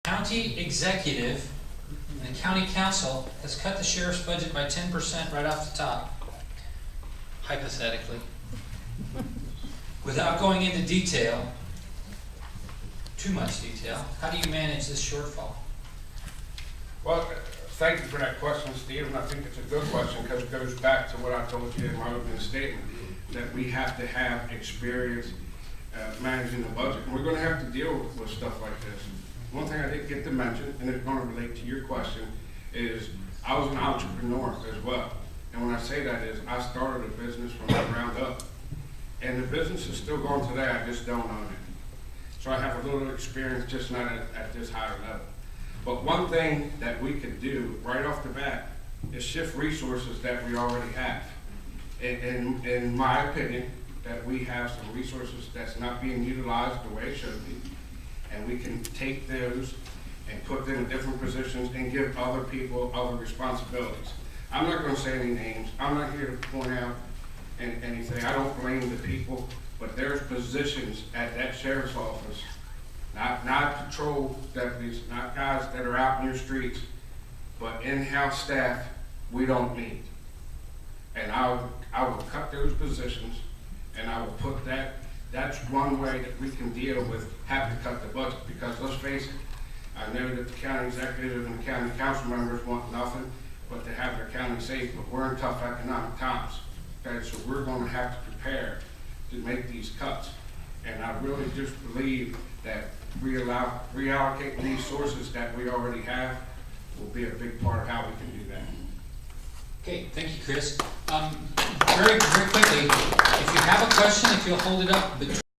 County executive and the county council has cut the sheriff's budget by 10% right off the top, hypothetically. Without going into detail, too much detail, how do you manage this shortfall? Well, thank you for that question, Steve, and I think it's a good question because it goes back to what I told you in my opening statement, that we have to have experience managing the budget. And we're going to have to deal with stuff like this. One thing I didn't get to mention, and it's going to relate to your question, is I was an entrepreneur as well. And when I say that is, I started a business from the ground up. And the business is still going today, I just don't own it. So I have a little experience, just not at this higher level. But one thing that we could do right off the bat is shift resources that we already have. In my opinion, that we have some resources that's not being utilized the way it should be. And we can take those and put them in different positions and give other people other responsibilities. I'm not going to say any names. I'm not here to point out anything. I don't blame the people, but there's positions at that sheriff's office, not patrol deputies, not guys that are out in your streets, but in-house staff we don't need. And I will cut those positions, and I will put that. That's one way that we can deal with having to cut the budget, because let's face it, I know that the county executive and the county council members want nothing but to have their county safe, but we're in tough economic times. Okay, so we're going to have to prepare to make these cuts. And I really just believe that reallocating these sources that we already have will be a big part of how we can do that. Okay, thank you, Chris. Very quickly, if you have a question, if you'll hold it up.